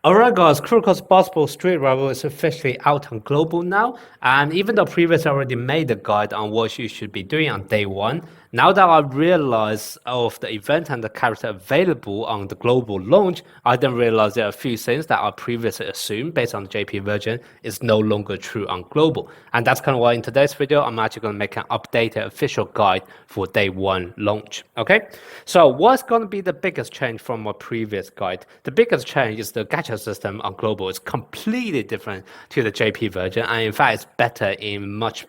Alright guys, Kuroko's Basketball Street Rival is officially out on global now, and even though previously I already made a guide on what you should be doing on day one, now that I realized of the event and the character available on the global launch, I then realized there are a few things that I previously assumed based on the JP version is no longer true on global. And that's kind of why in today's video, I'm actually going to make an updated official guide for day one launch. Okay, so what's going to be the biggest change from my previous guide? The biggest change is the gacha system on global is completely different to the JP version, and in fact it's better in much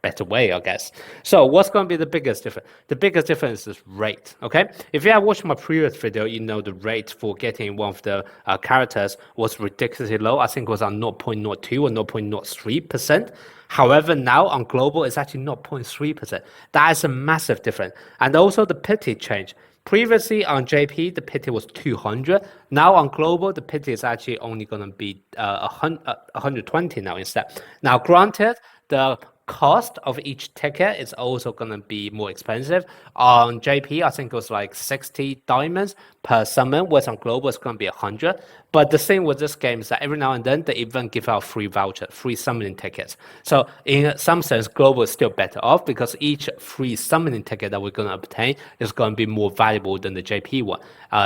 better way, I guess. So what's going to be the biggest difference? The biggest difference is rate. Okay, if you have watched my previous video, you know the rate for getting one of the characters was ridiculously low. I think it was on 0.02 or 0.03%. However, now on global, it's actually 0.3%. That is a massive difference. And also the pity change. Previously on JP, the pity was 200. Now on global, the pity is actually only going to be 120 now instead. Now, granted, the cost of each ticket is also going to be more expensive. On JP, I think it was like 60 diamonds per summon, whereas on global, it's going to be 100. But the thing with this game is that every now and then, they even give out free vouchers, free summoning tickets. So in some sense, global is still better off because each free summoning ticket that we're going to obtain is going to be more valuable than the JP one.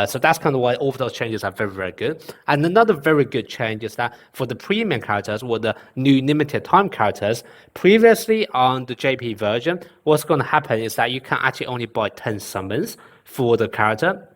So that's kind of why all of those changes are very, very good. And another very good change is that for the premium characters or the new limited time characters, previously on the JP version, what's going to happen is that you can actually only buy 10 summons for the character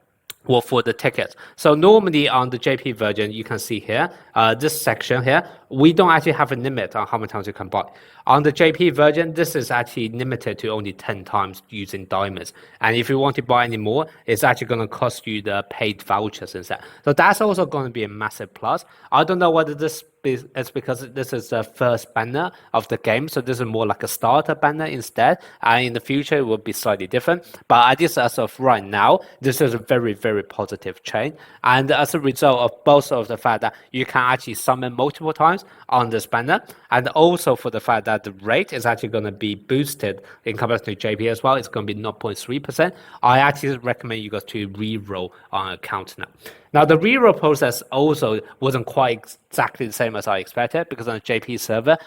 or for the tickets. So normally on the JP version, you can see here, this section here, we don't actually have a limit on how many times you can buy. On the JP version, this is actually limited to only 10 times using diamonds. And if you want to buy any more, it's actually going to cost you the paid vouchers instead. So that's also going to be a massive plus. I don't know whether this is because this is the first banner of the game, so this is more like a starter banner instead. And in the future, it will be slightly different. But at least as of right now, this is a very, very positive change. And as a result of both of the fact that you can actually summon multiple times on this banner, and also for the fact that the rate is actually going to be boosted in comparison to JP as well. It's going to be 0.3%. I actually recommend you guys to re-roll on account now. Now, the reroll process also wasn't quite exactly the same as I expected because on the JP server,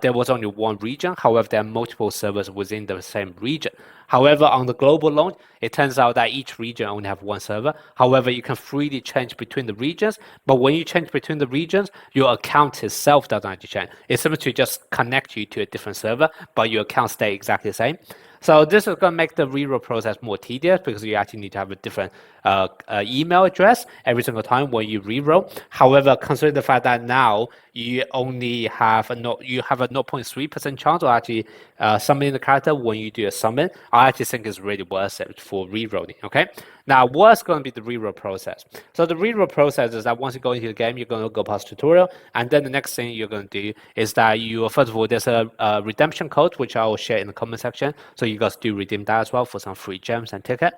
there was only one region. However, there are multiple servers within the same region. However, on the global launch, it turns out that each region only have one server. However, you can freely change between the regions. But when you change between the regions, your account itself doesn't actually change. It's simply to just connect you to a different server, but your account stays exactly the same. So this is going to make the reroll process more tedious because you actually need to have a different email address every single time when you reroll. However, consider the fact that now you only have a 0.3% chance of actually summoning the character when you do a summon, I actually think it's really worth it for rerolling. Okay. Now, what's going to be the reroll process? So the reroll process is that once you go into the game, you're going to go past tutorial, and then the next thing you're going to do is that you first of all there's a redemption code which I will share in the comment section, so you guys do redeem that as well for some free gems and ticket.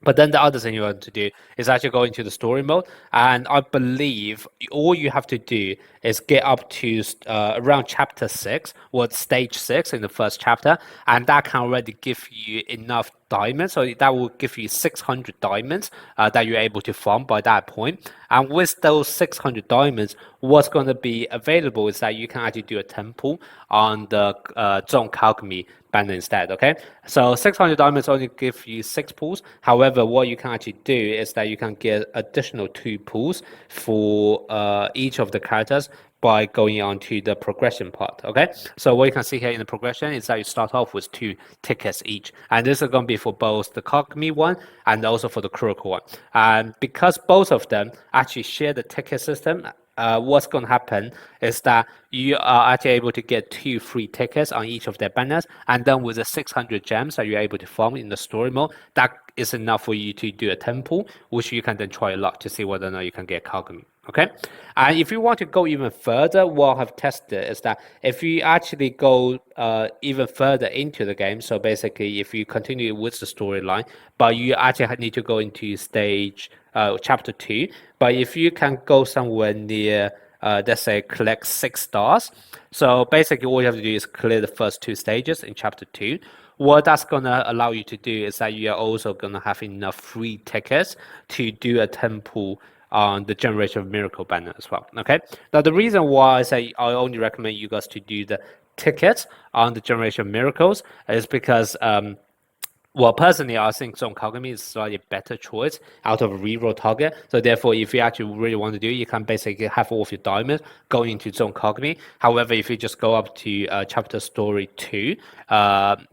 But then the other thing you want to do is actually go into the story mode. And I believe all you have to do is get up to around chapter 6 or stage 6 in the first chapter. And that can already give you enough diamonds. So that will give you 600 diamonds that you're able to farm by that point. And with those 600 diamonds, what's going to be available is that you can actually do a temple on the Zone Kagami banner instead. Okay, so 600 diamonds only give you 6 pools. However, what you can actually do is that you can get additional 2 pools for each of the characters by going on to the progression part. Okay, so what you can see here in the progression is that you start off with 2 tickets each, and this is going to be for both the Kagami one and also for the Kuroko one. And because both of them actually share the ticket system, what's going to happen is that you are actually able to get 2 free tickets on each of their banners, and then with the 600 gems that you're able to farm in the story mode, that is enough for you to do a temple, which you can then try a lot to see whether or not you can get Kagami. Okay, and if you want to go even further, what I've tested is that if you actually go even further into the game, so basically if you continue with the storyline, but you actually need to go into stage chapter 2, but if you can go somewhere near let's say collect 6 stars, so basically all you have to do is clear the first 2 stages in chapter 2. What that's going to allow you to do is that you are also going to have enough free tickets to do a temple on the Generation of Miracle banner as well. Okay. Now the reason why I say I only recommend you guys to do the tickets on the Generation of Miracles is because well, personally, I think Zone Kagami is slightly better choice out of a reroll target. So therefore, if you actually really want to do it, you can basically have all of your diamonds going into Zone Kagami. However, if you just go up to Chapter Story 2,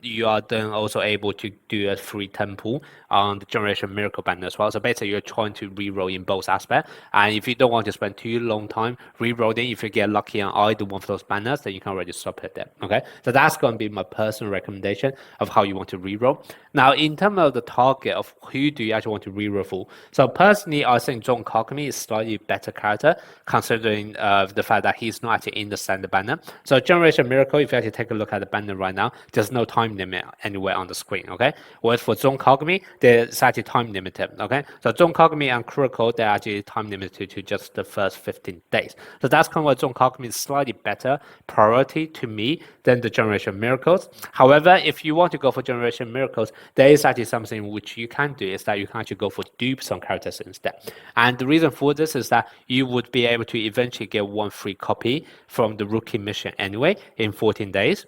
you are then also able to do a free temple on the Generation Miracle banner as well. So basically, you're trying to reroll in both aspects. And if you don't want to spend too long time rerolling, if you get lucky on either one of those banners, then you can already stop it there. Okay, so that's going to be my personal recommendation of how you want to reroll. Now, in terms of the target of who do you actually want to reroll for? So personally, I think John Cockney is slightly better character considering the fact that he's not actually in the standard banner. So Generation Miracle, if you actually take a look at the banner right now, there's no time limit anywhere on the screen, okay? Whereas for Zone Kagami, there's actually time limited, okay? So Zone Kagami and Kuroko, they're actually time limited to just the first 15 days. So that's kind of why Zone Kagami is slightly better priority to me than the Generation Miracles. However, if you want to go for Generation Miracles, there is actually something which you can do is that you can actually go for dupes on characters instead. And the reason for this is that you would be able to eventually get one free copy from the rookie mission anyway in 14 days.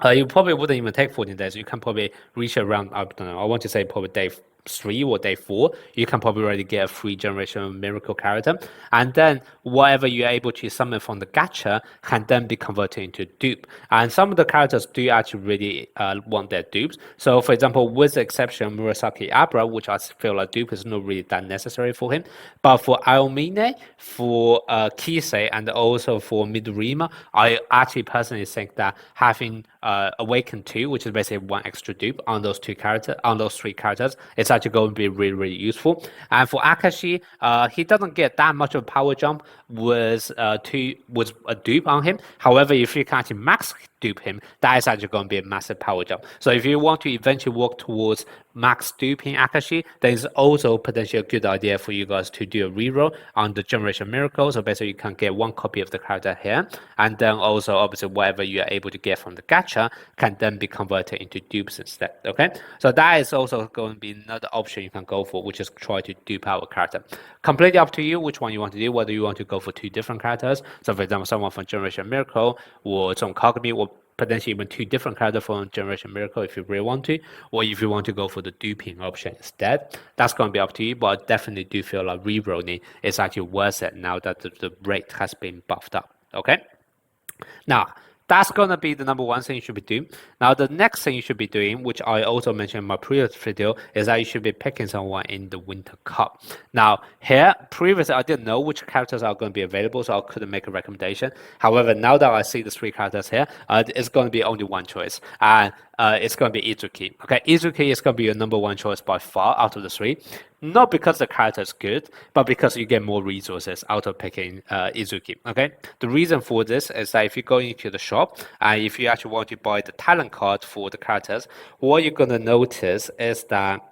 You probably wouldn't even take 14 days. You can probably reach around, I don't know, I want to say probably day 3 or day 4, you can probably already get a free Generation Miracle character. And then whatever you're able to summon from the gacha can then be converted into dupe. And some of the characters do actually really want their dupes. So for example, with the exception of Murasaki Abra, which I feel like dupe is not really that necessary for him. But for Aomine, for Kisei, and also for Midorima, I actually personally think that having Awaken 2, which is basically one extra dupe on those 3 characters, it's actually going to be really, really useful. And for Akashi, he doesn't get that much of a power jump with a dupe on him. However, if you can actually max dupe him, that is actually going to be a massive power jump. So if you want to eventually work towards max duping Akashi, then it's also potentially a good idea for you guys to do a reroll on the Generation Miracle. So basically you can get one copy of the character here, and then also obviously whatever you are able to get from the gacha can then be converted into dupes instead. Okay, so that is also going to be another option you can go for, which is try to dupe our character. Completely up to you which one you want to do, whether you want to go for 2 different characters. So for example, someone from Generation Miracle or some Kagami, or potentially even 2 different characters from Generation Miracle if you really want to, or if you want to go for the duping option instead. That's going to be up to you, but I definitely do feel like rerolling is actually worth it now that the rate has been buffed up. Okay, now that's going to be the number 1 thing you should be doing. Now, the next thing you should be doing, which I also mentioned in my previous video, is that you should be picking someone in the Winter Cup. Now, here, previously, I didn't know which characters are going to be available, so I couldn't make a recommendation. However, now that I see the 3 characters here, it's going to be only one choice. And it's going to be Izuki. Okay, Izuki is going to be your number 1 choice by far out of the 3. Not because the character is good, but because you get more resources out of picking Izuki. Okay, the reason for this is that if you go into the shop and if you actually want to buy the talent card for the characters, what you're going to notice is that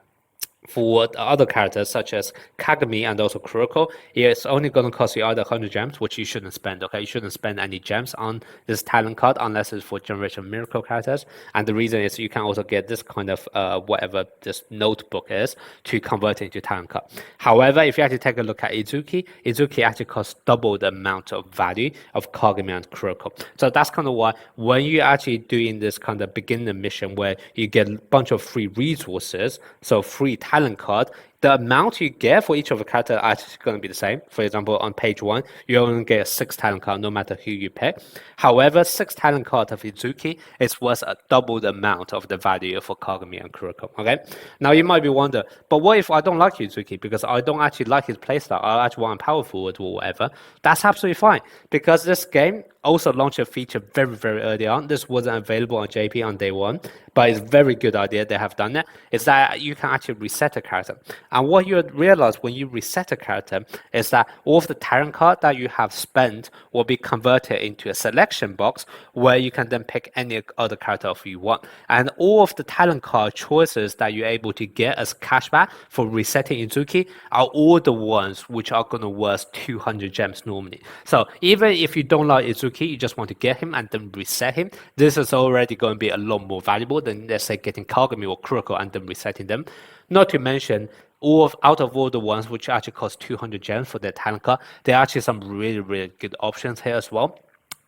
for the other characters such as Kagami and also Kuroko, it's only going to cost you either 100 gems, which you shouldn't spend, okay? You shouldn't spend any gems on this talent card unless it's for Generation Miracle characters. And the reason is you can also get this kind of whatever this notebook is to convert it into talent card. However, if you actually take a look at Izuki, Izuki actually costs double the amount of value of Kagami and Kuroko. So that's kind of why when you're actually doing this kind of beginner mission where you get a bunch of free resources, so free talent card, the amount you get for each of the characters are actually going to be the same. For example, on page 1, you only get a 6 talent card no matter who you pick. However, 6 talent card of Izuki is worth double the amount of the value for Kagami and Kuroko. Okay. Now you might be wondering, but what if I don't like Izuki because I don't actually like his playstyle? I actually want power forward or whatever. That's absolutely fine because this game also launched a feature very, very early on. This wasn't available on JP on day 1, but it's a very good idea they have done it. Is that you can actually reset a character. And what you realize when you reset a character is that all of the talent card that you have spent will be converted into a selection box where you can then pick any other character if you want. And all of the talent card choices that you're able to get as cashback for resetting Izuki are all the ones which are going to worth 200 gems normally. So even if you don't like Izuki, you just want to get him and then reset him, this is already going to be a lot more valuable than, let's say, getting Kagami or Kuroko and then resetting them. Not to mention, out of all the ones which actually cost 200 gems for their talent card, there are actually some really, really good options here as well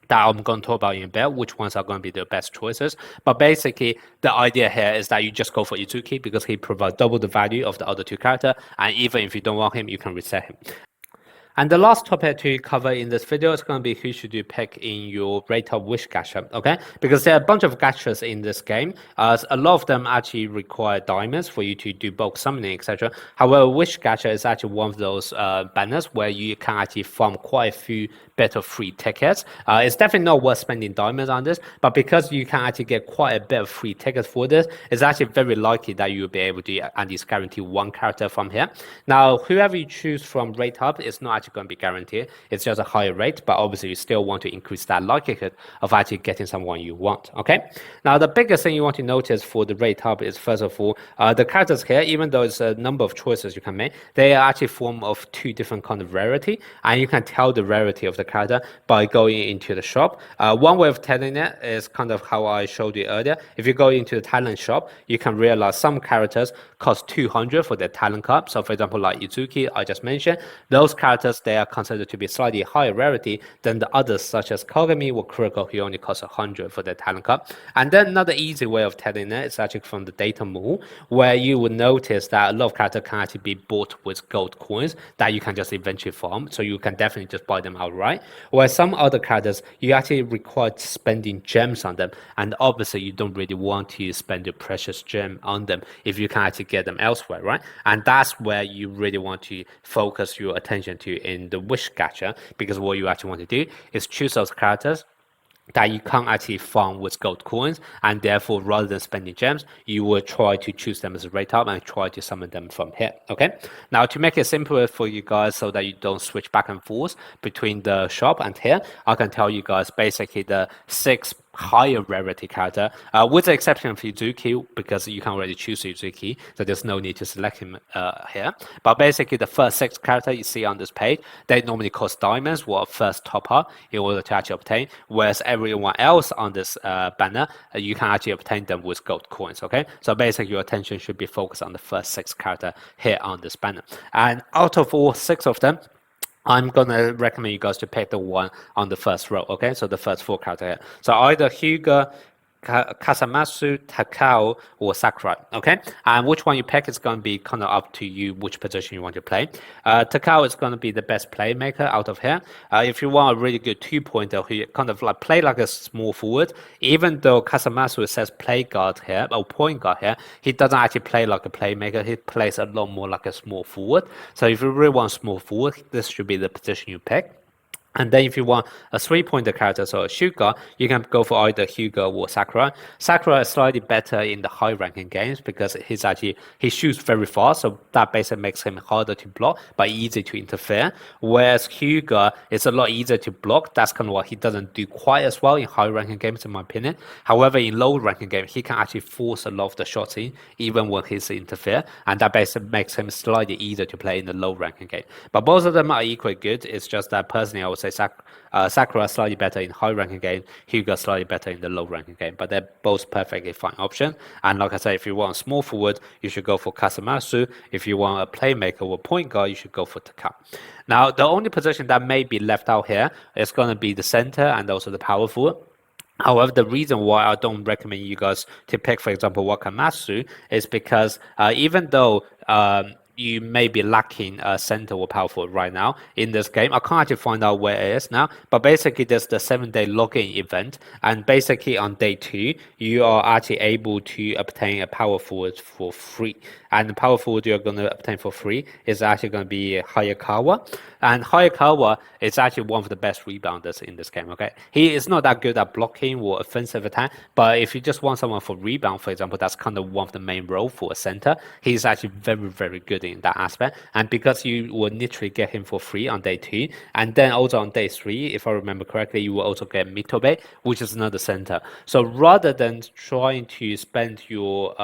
that I'm going to talk about in a bit, which ones are going to be the best choices. But basically, the idea here is that you just go for Izuki because he provides double the value of the other two characters, and even if you don't want him, you can reset him. And the last topic to cover in this video is going to be who should you pick in your rate of wish gacha, okay? Because there are a bunch of gachas in this game. A lot of them actually require diamonds for you to do bulk summoning, etc. However, wish gacha is actually one of those banners where you can actually farm quite a few better free tickets. It's definitely not worth spending diamonds on this, but because you can actually get quite a bit of free tickets for this, it's actually very likely that you'll be able to at least guarantee one character from here. Now, whoever you choose from Rate Hub is not actually going to be guaranteed. It's just a higher rate, but obviously you still want to increase that likelihood of actually getting someone you want, okay? Now, the biggest thing you want to notice for the Rate Hub is, first of all, the characters here, even though it's a number of choices you can make, they are actually form of two different kind of rarity, and you can tell the rarity of the character by going into the shop. One way of telling it is kind of how I showed you earlier. If you go into the talent shop, you can realize some characters cost 200 for their talent card. So for example, like Izuki, I just mentioned, those characters, they are considered to be slightly higher rarity than the others, such as Kogami or Kuroko, who only cost 100 for their talent card. And then another easy way of telling it is actually from the data mall, where you will notice that a lot of characters can actually be bought with gold coins that you can just eventually farm. So you can definitely just buy them outright. Whereas some other characters, you actually require spending gems on them. And obviously, you don't really want to spend your precious gem on them if you can actually get them elsewhere, right? And that's where you really want to focus your attention to in the wish gacha, because what you actually want to do is choose those characters that you can't actually farm with gold coins, and therefore rather than spending gems, you will try to choose them as a rate up and try to summon them from here. Okay, now to make it simpler for you guys so that you don't switch back and forth between the shop and here, I can tell you guys basically the 6 higher rarity character, with the exception of Izuki, because you can already choose Izuki, so there's no need to select him here. But basically, the first 6 characters you see on this page, they normally cost diamonds, or first top up in order to actually obtain, whereas everyone else on this banner, you can actually obtain them with gold coins, okay? So basically, your attention should be focused on the first 6 characters here on this banner. And out of all 6 of them, I'm gonna recommend you guys to pick the one on the first row, okay? So the first 4 characters here. So either Hyuga, Kasamatsu, Takao, or Sakurai, okay? And which one you pick is going to be kind of up to you which position you want to play. Takao is going to be the best playmaker out of here. If you want a really good 2-pointer who kind of like play like a small forward, even though Kasamatsu says play guard here, or point guard here, he doesn't actually play like a playmaker. He plays a lot more like a small forward. So if you really want a small forward, this should be the position you pick. And then if you want a 3-pointer character, so a shoot guard, you can go for either Hyuga or Sakura. Sakura is slightly better in the high ranking games because he shoots very fast, so that basically makes him harder to block but easy to interfere. Whereas Hyuga is a lot easier to block. That's kind of what he doesn't do quite as well in high ranking games, in my opinion. However, in low ranking games, he can actually force a lot of the shots in, even when he's interfere, and that basically makes him slightly easier to play in the low ranking game. But both of them are equally good. It's just that personally, I would say Sakura slightly better in high ranking game, Hyuga slightly better in the low ranking game, but they're both perfectly fine options. And like I said, if you want a small forward, you should go for Kasamatsu. If you want a playmaker or point guard, you should go for Takao. Now, the only position that may be left out here is going to be the center and also the power forward. However, the reason why I don't recommend you guys to pick, for example, Wakamatsu is because even though you may be lacking a center or power forward right now in this game. I can't actually find out where it is now, but basically there's the 7-day login event, and basically on day 2 you are actually able to obtain a power forward for free. And the power forward you're going to obtain for free is actually going to be Hayakawa, and Hayakawa is actually one of the best rebounders in this game. Okay, he is not that good at blocking or offensive attack, but if you just want someone for rebound, for example, that's kind of one of the main role for a center. He's actually very, very good in that aspect. And because you will literally get him for free on day 2, and then also on day 3, if I remember correctly, you will also get Mitobe, which is another center. So rather than trying to spend your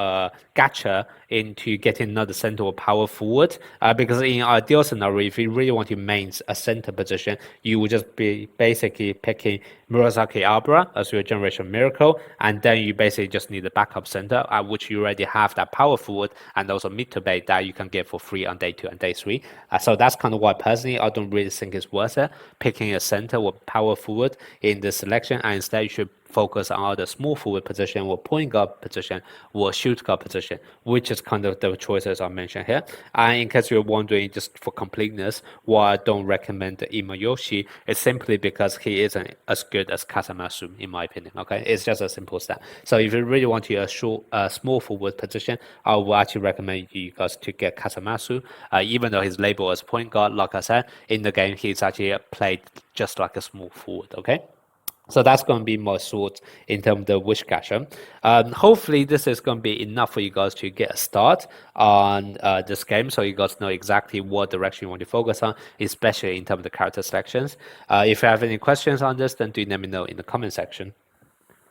gacha into getting another center or power forward, because in ideal scenario, if you really want to main a center position, you would just be basically picking Murasaki Abra as your generation miracle, and then you basically just need a backup center, which you already have that power forward and also mid to bait that you can get for free on day 2 and day 3. So that's kind of why personally I don't really think it's worth it picking a center or power forward in the selection, and instead you should focus on either small forward position or point guard position or shoot guard position, which is kind of the choices I mentioned here. And in case you're wondering, just for completeness, why I don't recommend Imayoshi is simply because he isn't as good as Kasamasu, in my opinion. Okay, it's just a simple step. So if you really want to a small forward position, I will actually recommend you guys to get Kasamasu. Even though he's labeled as point guard, like I said, in the game he's actually played just like a small forward. Okay. So that's going to be my thoughts in terms of the wish gacha. Hopefully this is going to be enough for you guys to get a start on this game, so you guys know exactly what direction you want to focus on, especially in terms of the character selections. If you have any questions on this, then do let me know in the comment section.